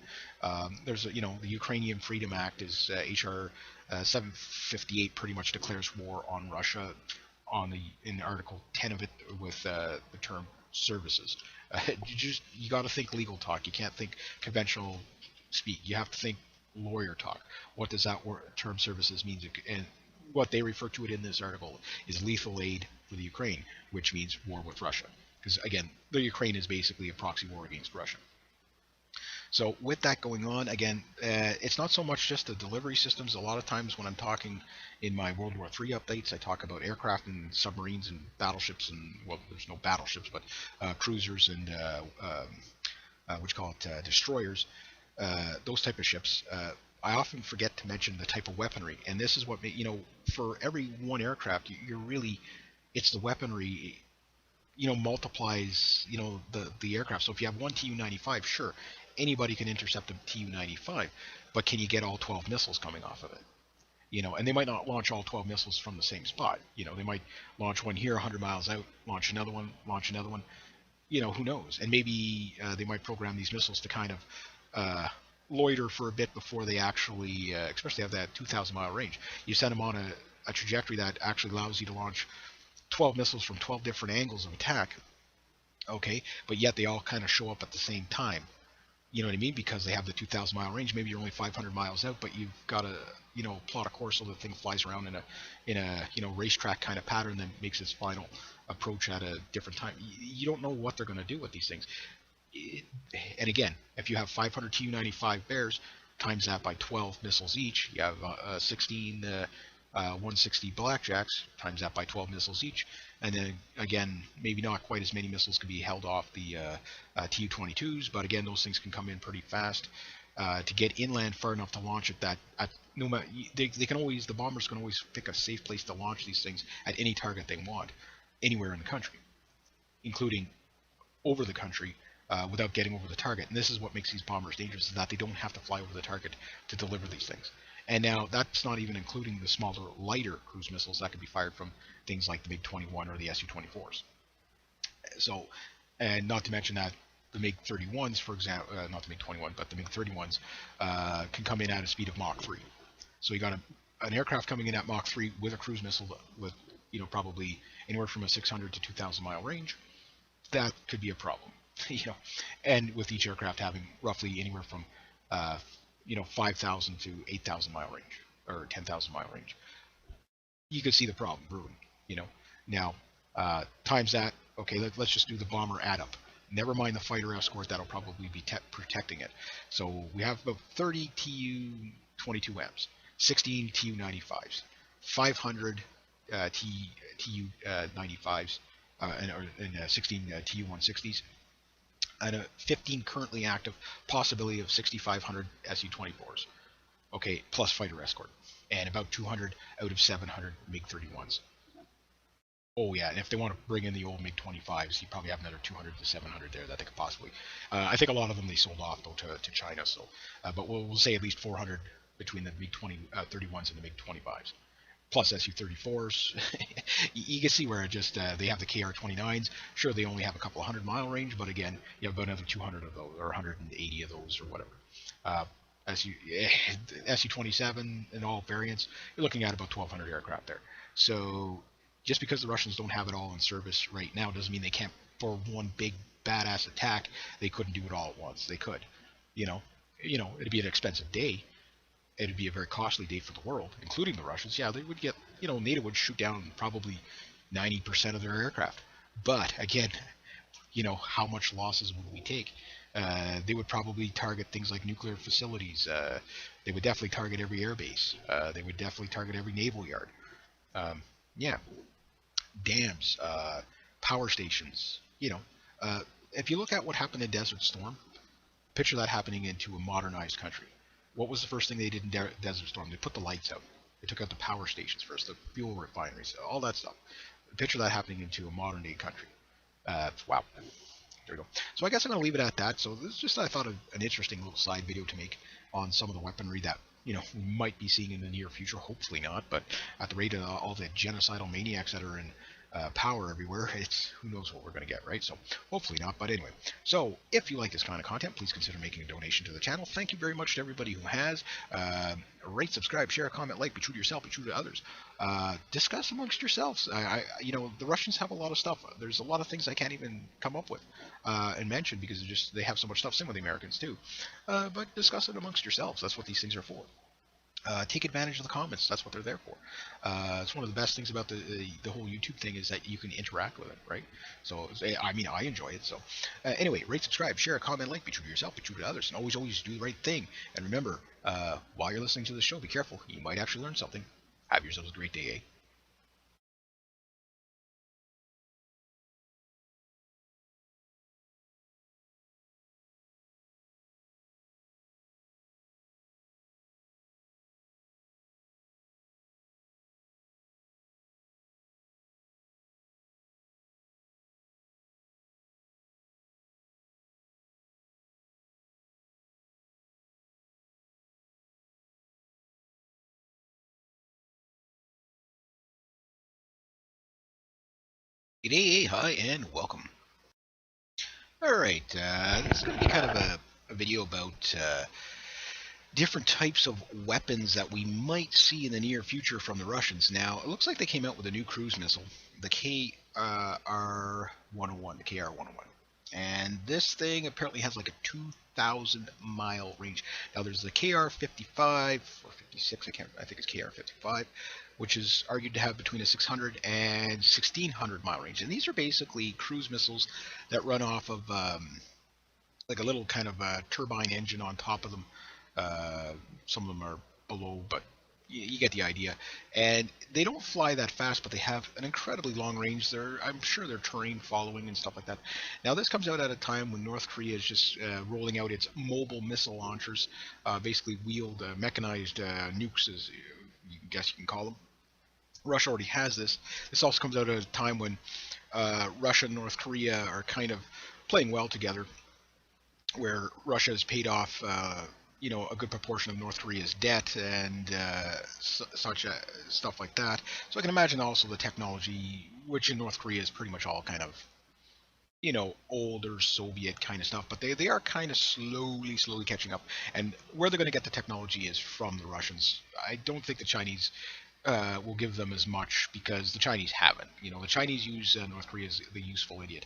There's the Ukrainian Freedom Act is H.R. 758 pretty much declares war on Russia in Article 10 of it with the term services. You got to think legal talk. You can't think conventional speak. You have to think lawyer talk. What does that term services mean? And what they refer to it in this article is lethal aid for the Ukraine, which means war with Russia. Because again, the Ukraine is basically a proxy war against Russia. So with that going on, again, it's not so much just the delivery systems. A lot of times when I'm talking in my World War III updates, I talk about aircraft and submarines and battleships, and, well, there's no battleships, but cruisers and destroyers, those type of ships. I often forget to mention the type of weaponry, and this is what, for every one aircraft, it's the weaponry, multiplies, the aircraft. So if you have one Tu-95, sure, anybody can intercept a Tu-95, but can you get all 12 missiles coming off of it? And they might not launch all 12 missiles from the same spot. They might launch one here 100 miles out, launch another one. Who knows? And maybe they might program these missiles to kind of loiter for a bit before they actually, especially have that 2,000-mile range. You send them on a trajectory that actually allows you to launch 12 missiles from 12 different angles of attack, okay, but yet they all kind of show up at the same time. You know what I mean? Because they have the 2,000-mile range. Maybe you're only 500 miles out, but you've got to, plot a course so the thing flies around in a racetrack kind of pattern that makes its final approach at a different time. You don't know what they're going to do with these things. And again, if you have 500 Tu-95 Bears, times that by 12 missiles each, you have 16 160 Blackjacks, times that by 12 missiles each, and then again, maybe not quite as many missiles can be held off the Tu-22s, but again, those things can come in pretty fast. To get inland far enough to launch it, no matter, they can always, the bombers can always pick a safe place to launch these things at any target they want, anywhere in the country, including over the country, without getting over the target. And this is what makes these bombers dangerous, is that they don't have to fly over the target to deliver these things. And now that's not even including the smaller, lighter cruise missiles that can be fired from things like the MiG-21 or the Su-24s. So, and not to mention that the MiG-31s, for example, not the MiG-21, but the MiG-31s can come in at a speed of Mach 3. So you got an aircraft coming in at Mach 3 with a cruise missile with, probably anywhere from a 600 to 2,000 mile range. That could be a problem. And with each aircraft having roughly anywhere from 5,000 to 8,000 mile range, or 10,000 mile range, you could see the problem brewing. Now times that, okay, let's just do the bomber add up. Never mind the fighter escort that'll probably be protecting it. So we have about 30 Tu-22Ms, 16 Tu-95s, 500 Tu-95s, and 16 Tu-160s, and 15 currently active, possibility of 6,500 Su-24s, okay, plus fighter escort, and about 200 out of 700 MiG-31s. Oh yeah, and if they want to bring in the old MiG-25s, you probably have another 200 to 700 there that they could possibly. I think a lot of them they sold off though to China. So, but we'll say at least 400 between the MiG-31s and the MiG-25s, plus Su-34s. You can see where it just they have the KR-29s. Sure, they only have a couple of 100-mile range, but again, you have about another 200 of those, or 180 of those, or whatever. Su-27 and all variants, you're looking at about 1,200 aircraft there. So just because the Russians don't have it all in service right now doesn't mean they can't, for one big badass attack, they couldn't do it all at once. They could. It'd be an expensive day. It'd be a very costly day for the world, including the Russians. Yeah, they would get, NATO would shoot down probably 90% of their aircraft. But again, how much losses would we take? They would probably target things like nuclear facilities. They would definitely target every airbase. They would definitely target every naval yard. Um, yeah, dams, power stations. If you look at what happened in Desert Storm, picture that happening into a modernized country. What was the first thing they did in Desert Storm? They put the lights out. They took out the power stations first, the fuel refineries, all that stuff. Picture that happening into a modern day country. Wow. There we go. So I guess I'm going to leave it at that. So this is just, I thought, an interesting little side video to make on some of the weaponry that we might be seeing in the near future. Hopefully not, but at the rate of all the genocidal maniacs that are in power everywhere, it's who knows what we're going to get, right? So hopefully not. But anyway, so if you like this kind of content, please consider making a donation to the channel. Thank you very much to everybody who has. Rate, subscribe, share, comment, like. Be true to yourself. Be true to others. Discuss amongst yourselves. The Russians have a lot of stuff. There's a lot of things I can't even come up with and mention because they have so much stuff. Same with the Americans too. But discuss it amongst yourselves. That's what these things are for. Take advantage of the comments. That's what they're there for. It's one of the best things about the whole YouTube thing is that you can interact with it, right? So, I mean, I enjoy it. So, anyway, rate, subscribe, share, comment, like. Be true to yourself, be true to others, and always do the right thing. And remember, while you're listening to the show, be careful. You might actually learn something. Have yourselves a great day, eh? Hey, hi, and welcome. All right, this is going to be kind of a video about different types of weapons that we might see in the near future from the Russians. Now, it looks like they came out with a new cruise missile, the KR-101, the KR-101. And this thing apparently has like a 2,000-mile range. Now, there's the KR-55 or 56, I think it's KR-55, which is argued to have between a 600 and 1,600-mile range. And these are basically cruise missiles that run off of like a little kind of turbine engine on top of them. Some of them are below, but you get the idea. And they don't fly that fast, but they have an incredibly long range. I'm sure they're terrain following and stuff like that. Now, this comes out at a time when North Korea is just rolling out its mobile missile launchers, basically wheeled, mechanized nukes, as you guess you can call them. Russia already has this. This also comes out at a time when Russia and North Korea are kind of playing well together, where Russia has paid off, a good proportion of North Korea's debt and stuff like that. So I can imagine also the technology, which in North Korea is pretty much all kind of, older Soviet kind of stuff, but they are kind of slowly catching up. And where they're going to get the technology is from the Russians. I don't think the Chinese will give them as much because the Chinese haven't. The Chinese use North Korea as the useful idiot.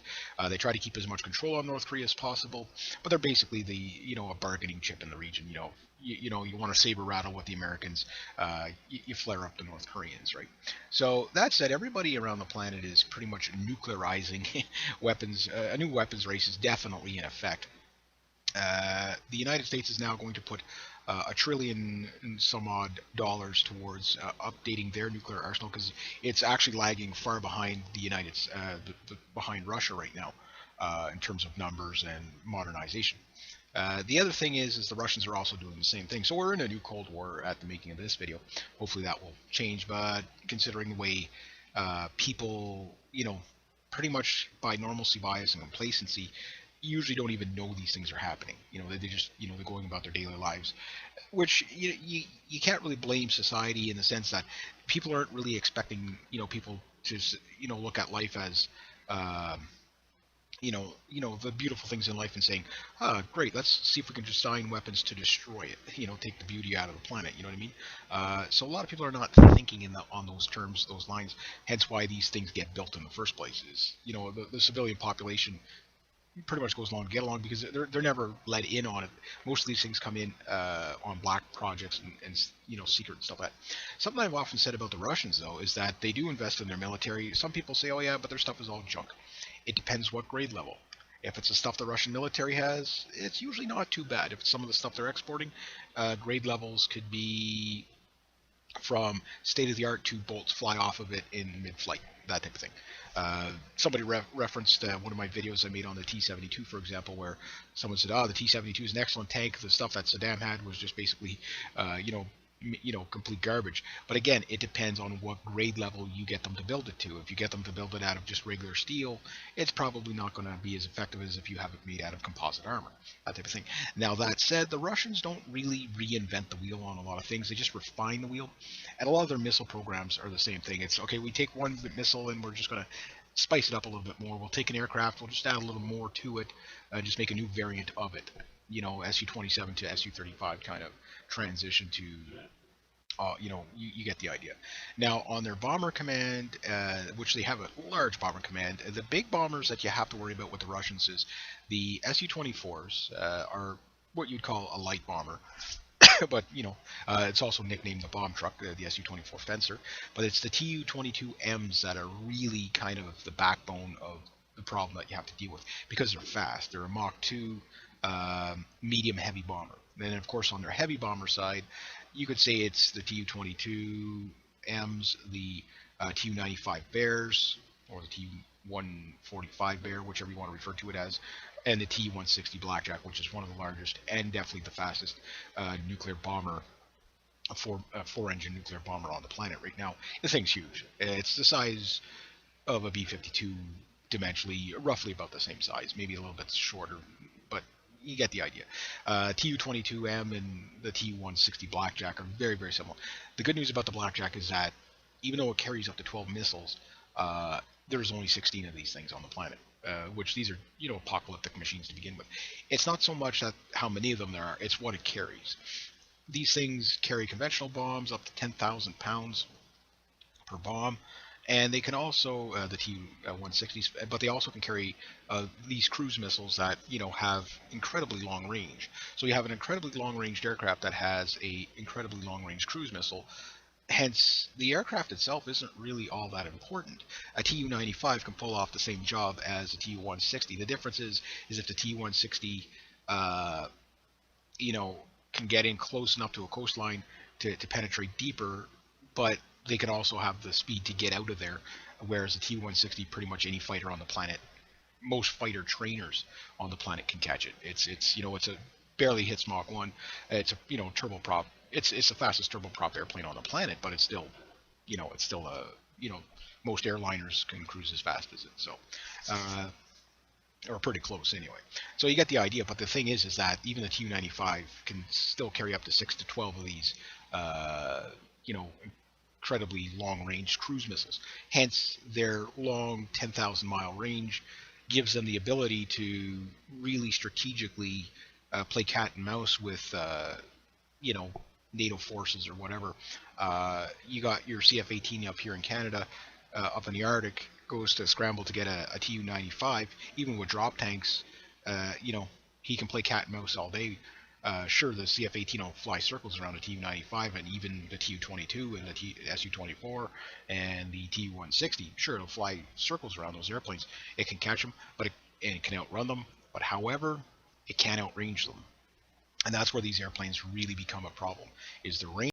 They try to keep as much control on North Korea as possible, but they're basically a bargaining chip in the region. You want to saber rattle with the Americans, you flare up the North Koreans, right? So that said, everybody around the planet is pretty much nuclearizing weapons. A new weapons race is definitely in effect. The United States is now going to put $1 trillion and some odd dollars towards updating their nuclear arsenal because it's actually lagging far behind behind Russia right now in terms of numbers and modernization. The other thing is the Russians are also doing the same thing. So we're in a new Cold War at the making of this video. Hopefully that will change. But considering the way people, pretty much by normalcy bias and complacency, usually don't even know these things are happening. They just, they're going about their daily lives, which you can't really blame society in the sense that people aren't really expecting, people to, look at life as, the beautiful things in life and saying, great, let's see if we can design weapons to destroy it, take the beauty out of the planet, you know what I mean? So a lot of people are not thinking on those terms, those lines, hence why these things get built in the first place is, the civilian population pretty much goes along to get along because they're never let in on it. Most of these things come in on black projects and secret and stuff like that. Something I've often said about the Russians, though, is that they do invest in their military. Some people say, oh yeah, but their stuff is all junk. It depends what grade level. If it's the stuff the Russian military has, it's usually not too bad. If it's some of the stuff they're exporting, grade levels could be from state of the art to bolts fly off of it in mid flight, that type of thing. Somebody referenced one of my videos I made on the T-72, for example, where someone said, "Oh, the T-72 is an excellent tank. The stuff that Saddam had was just basically, complete garbage." But again, it depends on what grade level you get them to build it to. If you get them to build it out of just regular steel, it's probably not going to be as effective as if you have it made out of composite armor, that type of thing. Now, that said, the Russians don't really reinvent the wheel on a lot of things. They just refine the wheel, and a lot of their missile programs are the same thing. It's okay, we take one missile and we're just going to spice it up a little bit more. We'll take an aircraft, we'll just add a little more to it, just make a new variant of it. Su-27 to Su-35 kind of transition to you get the idea. Now, on their bomber command, which they have a large bomber command, the big bombers that you have to worry about with the Russians is the Su-24s are what you'd call a light bomber. But it's also nicknamed the bomb truck, the Su-24 Fencer. But it's the Tu-22Ms that are really kind of the backbone of the problem that you have to deal with because they're fast. They're a Mach 2 medium heavy bomber. Then, of course, on their heavy bomber side, you could say it's the Tu-22Ms, the Tu-95 Bears, or the Tu-145 Bear, whichever you want to refer to it as, and the T-160 Blackjack, which is one of the largest and definitely the fastest nuclear bomber, four-engine nuclear bomber on the planet right now. The thing's huge. It's the size of a B-52 dimensionally, roughly about the same size, maybe a little bit shorter, but you get the idea. Tu-22M and the T-160 Blackjack are very, very similar. The good news about the Blackjack is that even though it carries up to 12 missiles, there's only 16 of these things on the planet. Which these are, apocalyptic machines to begin with. It's not so much that how many of them there are, it's what it carries. These things carry conventional bombs up to 10,000 pounds per bomb, and they can also, the T-160s, but they also can carry these cruise missiles that, have incredibly long range. So you have an incredibly long-ranged aircraft that has a incredibly long-range cruise missile. Hence, the aircraft itself isn't really all that important. A Tu-95 can pull off the same job as a Tu-160. The difference is if the Tu-160, can get in close enough to a coastline to penetrate deeper, but they can also have the speed to get out of there, whereas the T-160, pretty much any fighter on the planet, most fighter trainers on the planet can catch it. It's a barely hits Mach 1. It's a turboprop. It's the fastest turboprop airplane on the planet, but it's still a most airliners can cruise as fast as it. So or pretty close anyway. So you get the idea. But the thing is that even the Tu-95 can still carry up to 6 to 12 of these incredibly long-range cruise missiles. Hence, their long 10,000-mile range gives them the ability to really strategically play cat and mouse with, NATO forces or whatever. You got your CF-18 up here in Canada, up in the Arctic, goes to scramble to get a Tu-95. Even with drop tanks, he can play cat and mouse all day. Sure, the CF-18 will fly circles around the Tu-95, and even the Tu-22 and the Su-24 and the Tu-160. Sure, it'll fly circles around those airplanes. It can catch them, and it can outrun them. But however, it can't outrange them. And that's where these airplanes really become a problem, is the range.